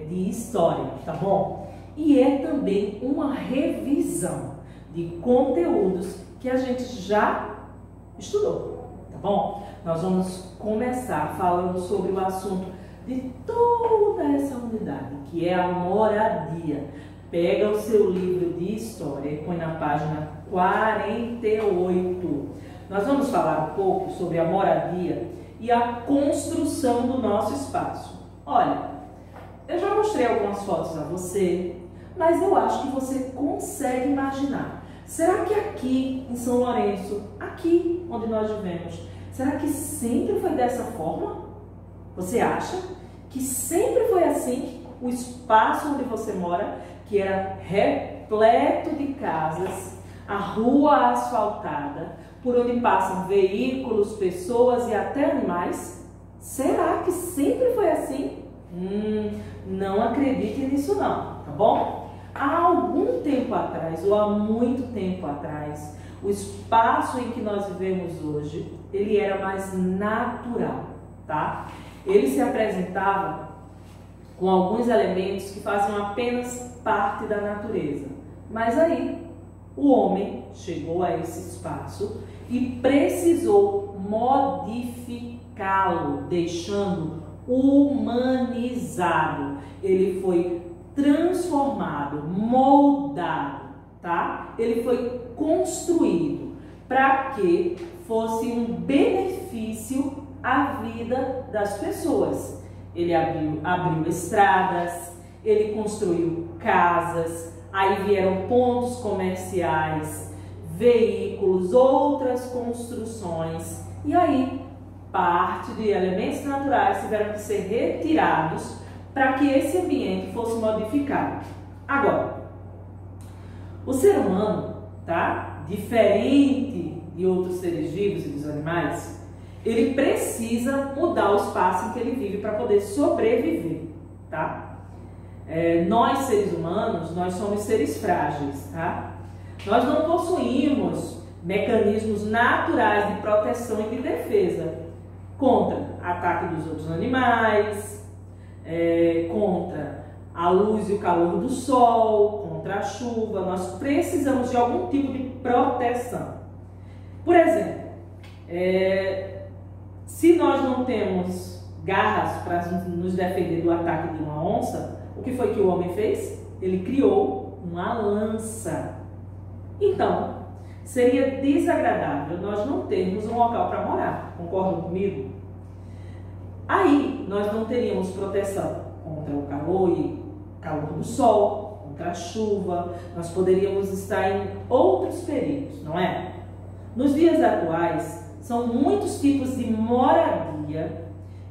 de história, tá bom? E é também uma revisão de conteúdos que a gente já estudou, tá bom? Nós vamos começar falando sobre o assunto de toda essa unidade, que é a moradia. Pega o seu livro de história e põe na página 48. Nós vamos falar um pouco sobre a moradia e a construção do nosso espaço. Olha, eu já mostrei algumas fotos a você, mas eu acho que você consegue imaginar. Será que aqui em São Lourenço, aqui onde nós vivemos, será que sempre foi dessa forma? Você acha que sempre foi assim, o espaço onde você mora, que era repleto de casas, a rua asfaltada, por onde passam veículos, pessoas e até animais? Será que sempre foi assim? Não acredite nisso não, tá bom? Há algum tempo atrás, ou há muito tempo atrás, o espaço em que nós vivemos hoje, ele era mais natural, tá? Ele se apresentava com alguns elementos que faziam apenas parte da natureza. Mas aí, o homem chegou a esse espaço e precisou modificá-lo, deixando humanizado. Ele foi transformado, moldado, tá? Ele foi construído para que fosse um benefício à vida das pessoas. Ele abriu estradas, ele construiu casas, aí vieram pontos comerciais, veículos, outras construções, e aí parte de elementos naturais tiveram que ser retirados para que esse ambiente fosse modificado. Agora, o ser humano, tá? Diferente de outros seres vivos e dos animais, ele precisa mudar o espaço em que ele vive para poder sobreviver, tá? Nós, seres humanos, nós somos seres frágeis, tá? Nós não possuímos mecanismos naturais de proteção e de defesa contra ataque dos outros animais, contra a luz e o calor do sol, contra a chuva. Nós precisamos de algum tipo de proteção. Por exemplo, se nós não temos garras para nos defender do ataque de uma onça, o que foi que o homem fez? Ele criou uma lança. Então, seria desagradável nós não termos um local para morar. Concordam comigo? Aí, nós não teríamos proteção contra o calor do sol, contra a chuva. Nós poderíamos estar em outros perigos, não é? Nos dias atuais, são muitos tipos de moradia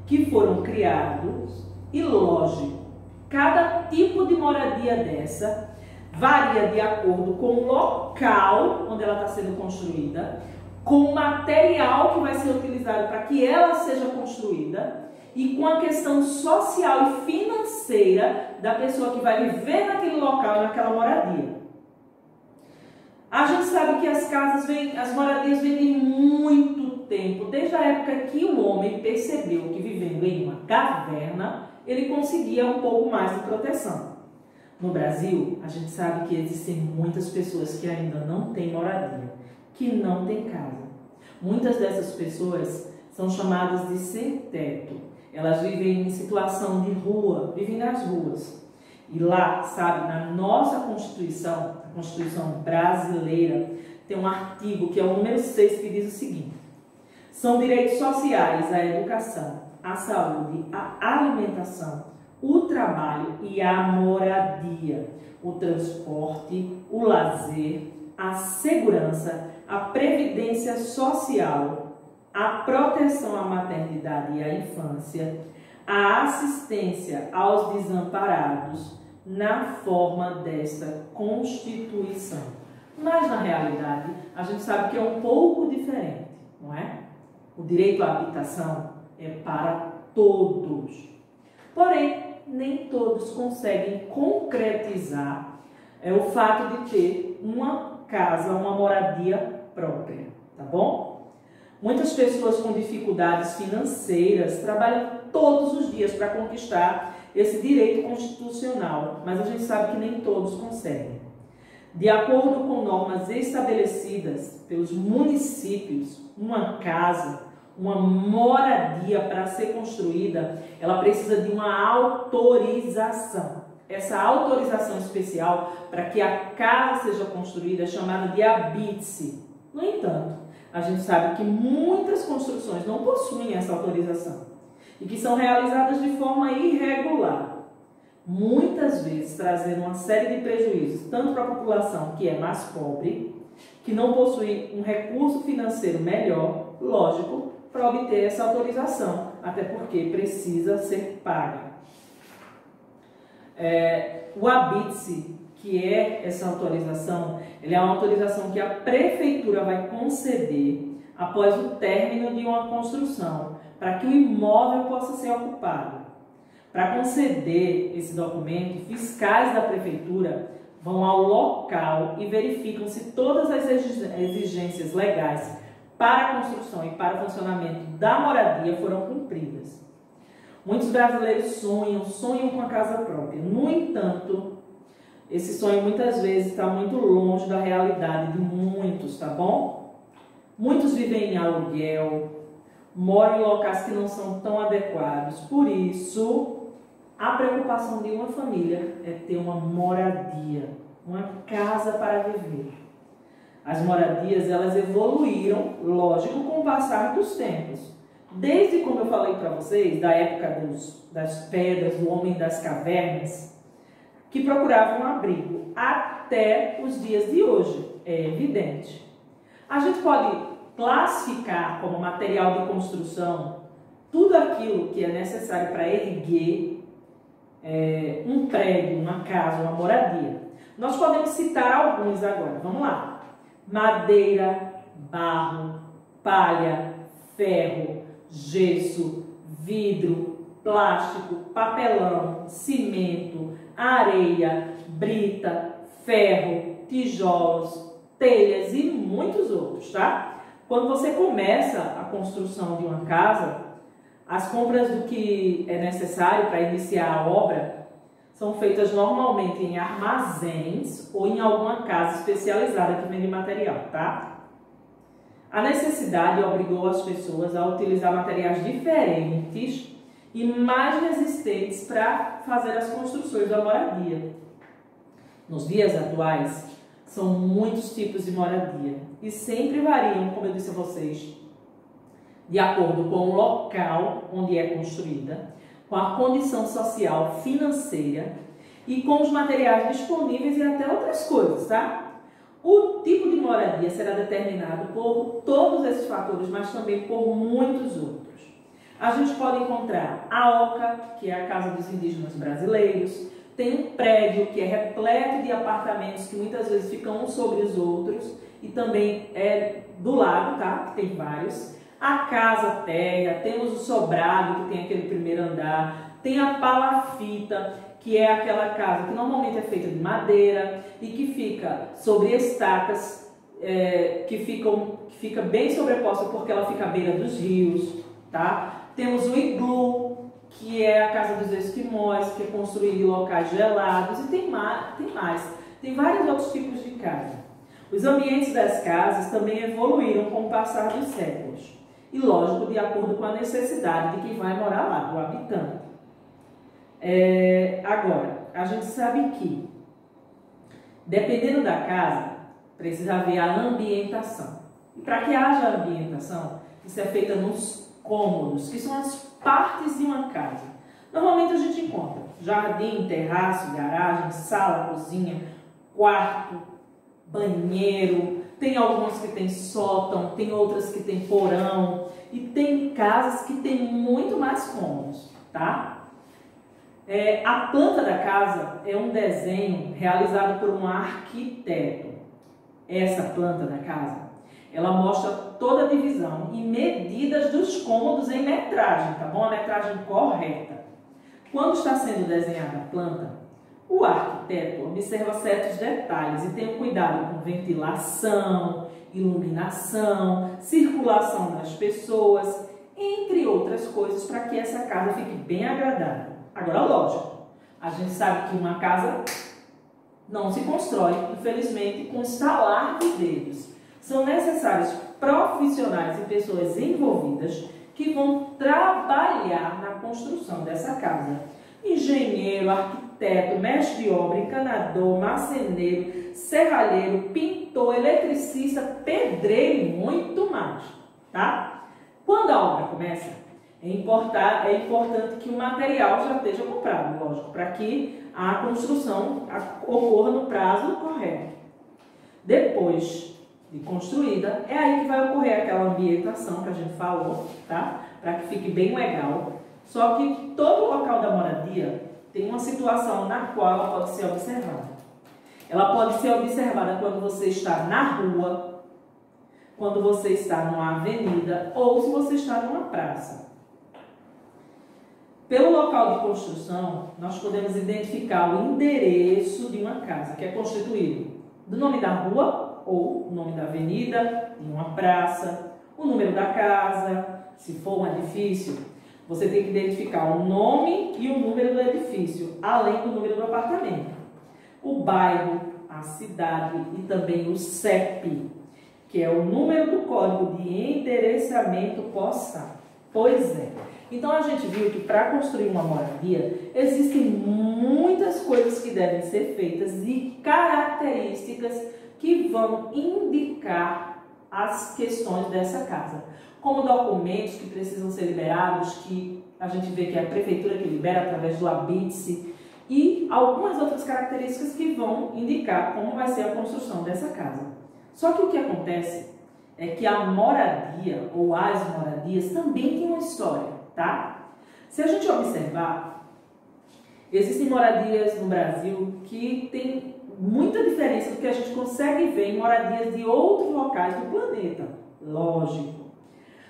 que foram criados e, lógico, cada tipo de moradia dessa varia de acordo com o local onde ela está sendo construída, com o material que vai ser utilizado para que ela seja construída e com a questão social e financeira da pessoa que vai viver naquele local, naquela moradia. A gente sabe que as moradias vêm de muito tempo, desde a época que o homem percebeu que vivendo em uma caverna, ele conseguia um pouco mais de proteção. No Brasil, a gente sabe que existem muitas pessoas que ainda não têm moradia, que não têm casa. Muitas dessas pessoas são chamadas de sem teto. Elas vivem em situação de rua, vivem nas ruas. E lá, sabe, na nossa Constituição, a Constituição brasileira, tem um artigo que é o número 6 que diz o seguinte: são direitos sociais a educação, a saúde, a alimentação, o trabalho e a moradia, o transporte, o lazer, a segurança, a previdência social, a proteção à maternidade e à infância, a assistência aos desamparados na forma desta Constituição. Mas, na realidade, a gente sabe que é um pouco diferente, não é? O direito à habitação é para todos. Porém, nem todos conseguem concretizar o fato de ter uma casa, uma moradia própria, tá bom? Muitas pessoas com dificuldades financeiras trabalham todos os dias para conquistar esse direito constitucional, mas a gente sabe que nem todos conseguem. De acordo com normas estabelecidas pelos municípios, uma casa, uma moradia para ser construída, ela precisa de uma autorização. Essa autorização especial para que a casa seja construída é chamada de habite-se. No entanto, a gente sabe que muitas construções não possuem essa autorização e que são realizadas de forma irregular, muitas vezes trazendo uma série de prejuízos, tanto para a população que é mais pobre, que não possui um recurso financeiro melhor, lógico, para obter essa autorização, até porque precisa ser paga. O habite-se, que é essa autorização, ele é uma autorização que a prefeitura vai conceder após o término de uma construção, para que o imóvel possa ser ocupado. Para conceder esse documento, fiscais da prefeitura vão ao local e verificam se todas as exigências legais para a construção e para o funcionamento da moradia foram cumpridas. Muitos brasileiros sonham com a casa própria. No entanto, esse sonho muitas vezes está muito longe da realidade de muitos, tá bom? Muitos vivem em aluguel, moram em locais que não são tão adequados. Por isso, a preocupação de uma família é ter uma moradia, uma casa para viver. As moradias, elas evoluíram, lógico, com o passar dos tempos. Desde, como eu falei para vocês, da época das pedras, do homem das cavernas, que procuravam um abrigo, até os dias de hoje, é evidente. A gente pode classificar como material de construção tudo aquilo que é necessário para erguer um prédio, uma casa, uma moradia. Nós podemos citar alguns agora, vamos lá. Madeira, barro, palha, ferro, gesso, vidro, plástico, papelão, cimento, areia, brita, ferro, tijolos, telhas e muitos outros, tá? Quando você começa a construção de uma casa, as compras do que é necessário para iniciar a obra são feitas normalmente em armazéns ou em alguma casa especializada que vende material, tá? A necessidade obrigou as pessoas a utilizar materiais diferentes e mais resistentes para fazer as construções da moradia. Nos dias atuais, são muitos tipos de moradia e sempre variam, como eu disse a vocês, de acordo com o local onde é construída, com a condição social, financeira e com os materiais disponíveis e até outras coisas, tá? O tipo de moradia será determinado por todos esses fatores, mas também por muitos outros. A gente pode encontrar a oca, que é a casa dos indígenas brasileiros, tem um prédio que é repleto de apartamentos que muitas vezes ficam uns sobre os outros e também é do lado, tá? Que tem vários. A casa térrea, temos o sobrado, que tem aquele primeiro andar, tem a palafita, que é aquela casa que normalmente é feita de madeira e que fica sobre estacas, que fica bem sobreposta porque ela fica à beira dos rios, tá? Temos o iglu, que é a casa dos esquimós, que é construída em locais gelados, e tem mais. Tem vários outros tipos de casa. Os ambientes das casas também evoluíram com o passar dos séculos. E, lógico, de acordo com a necessidade de quem vai morar lá, do habitante. Agora, a gente sabe que, dependendo da casa, precisa haver a ambientação. E para que haja ambientação, isso é feita nos cômodos, que são as partes de uma casa. Normalmente a gente encontra jardim, terraço, garagem, sala, cozinha, quarto, banheiro. Tem algumas que tem sótão, tem outras que tem porão e tem casas que tem muito mais cômodos, tá? A planta da casa é um desenho realizado por um arquiteto. Essa planta da casa, ela mostra toda a divisão e medidas dos cômodos em metragem, tá bom? A metragem correta. Quando está sendo desenhada a planta, o arquiteto observa certos detalhes e tem um cuidado com ventilação, iluminação, circulação das pessoas, entre outras coisas, para que essa casa fique bem agradável. Agora, lógico, a gente sabe que uma casa não se constrói, infelizmente, com estalar de dedos. São necessários profissionais e pessoas envolvidas que vão trabalhar na construção dessa casa. Engenheiro, arquiteto, mestre de obra, encanador, marceneiro, serralheiro, pintor, eletricista, pedreiro e muito mais, tá? Quando a obra começa, é importante que o material já esteja comprado, lógico, para que a construção ocorra no prazo correto. Depois de construída, é aí que vai ocorrer aquela ambientação que a gente falou, tá? Para que fique bem legal. Só que todo local da moradia tem uma situação na qual ela pode ser observada. Ela pode ser observada quando você está na rua, quando você está numa avenida ou se você está numa praça. Pelo local de construção, nós podemos identificar o endereço de uma casa, que é constituído do nome da rua ou o nome da avenida, de uma praça, o número da casa, se for um edifício, você tem que identificar o nome e o número do edifício, além do número do apartamento. O bairro, a cidade e também o CEP, que é o número do código de endereçamento postal. Pois é. Então a gente viu que para construir uma moradia existem muitas coisas que devem ser feitas e características que vão indicar as questões dessa casa. Como documentos que precisam ser liberados, que a gente vê que é a prefeitura que libera através do ABITSE, e algumas outras características que vão indicar como vai ser a construção dessa casa. Só que o que acontece é que a moradia ou as moradias também tem uma história, tá? Se a gente observar, existem moradias no Brasil que tem muita diferença do que a gente consegue ver em moradias de outros locais do planeta. Lógico.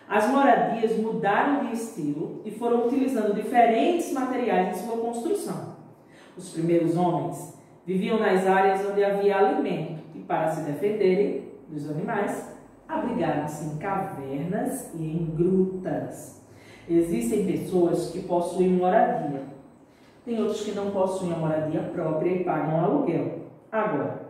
As moradias mudaram de estilo e foram utilizando diferentes materiais em sua construção. Os primeiros homens viviam nas áreas onde havia alimento e, para se defenderem dos animais, abrigaram-se em cavernas e em grutas. Existem pessoas que possuem moradia. Tem outros que não possuem a moradia própria e pagam aluguel. Agora,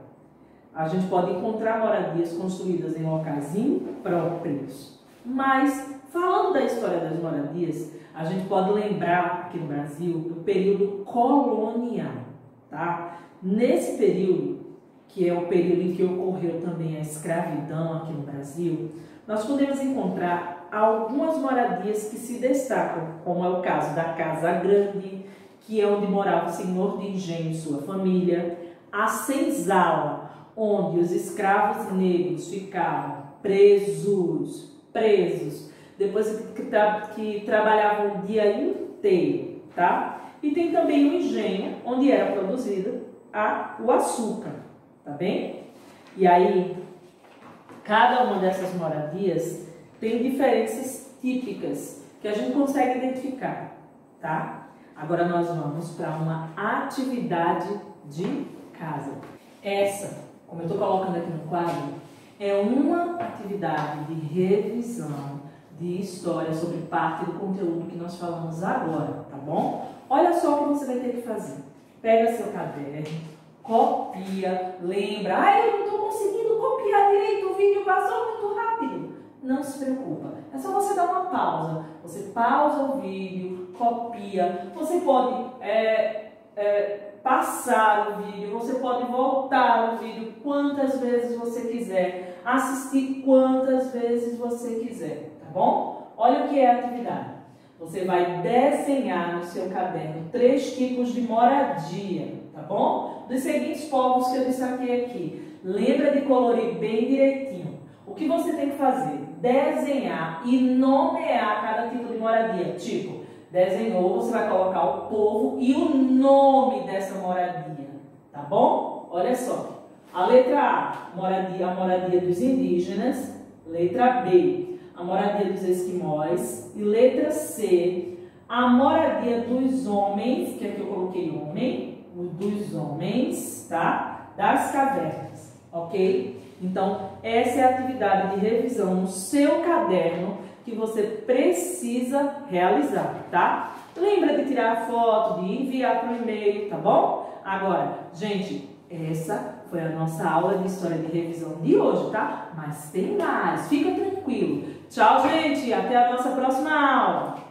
a gente pode encontrar moradias construídas em locais impróprios. Mas, falando da história das moradias, a gente pode lembrar aqui no Brasil do período colonial, tá? Nesse período, que é o período em que ocorreu também a escravidão aqui no Brasil, nós podemos encontrar algumas moradias que se destacam, como é o caso da Casa Grande, que é onde morava o senhor de engenho e sua família, a senzala, onde os escravos negros ficavam presos, depois que trabalhavam o dia inteiro, tá? E tem também o engenho, onde era produzido o açúcar, tá bem? E aí, cada uma dessas moradias tem diferenças típicas que a gente consegue identificar, tá? Agora nós vamos para uma atividade de casa. Essa, como eu estou colocando aqui no quadro, é uma atividade de revisão de história sobre parte do conteúdo que nós falamos agora, tá bom? Olha só o que você vai ter que fazer. Pega seu caderno, copia, lembra. Eu não estou conseguindo copiar direito, o vídeo passou muito rápido. Não se preocupa, é só você dar uma pausa. Você pausa o vídeo, copia. Você pode passar o vídeo, você pode voltar o vídeo quantas vezes você quiser, assistir quantas vezes você quiser, tá bom? Olha o que é a atividade. Você vai desenhar no seu caderno 3 tipos de moradia, tá bom? Dos seguintes povos que eu destaquei aqui. Lembra de colorir bem direitinho. O que você tem que fazer? Desenhar e nomear cada tipo de moradia. Tipo, desenhou, você vai colocar o povo e o nome dessa moradia, tá bom? Olha só. A letra A, a moradia dos indígenas. Letra B, a moradia dos esquimós. E letra C, a moradia dos homens, que aqui eu coloquei homem, dos homens, tá? Das cavernas, ok? Então, essa é a atividade de revisão no seu caderno que você precisa realizar, tá? Lembra de tirar a foto, de enviar para o e-mail, tá bom? Agora, gente, essa foi a nossa aula de história de revisão de hoje, tá? Mas tem mais, fica tranquilo. Tchau, gente, até a nossa próxima aula.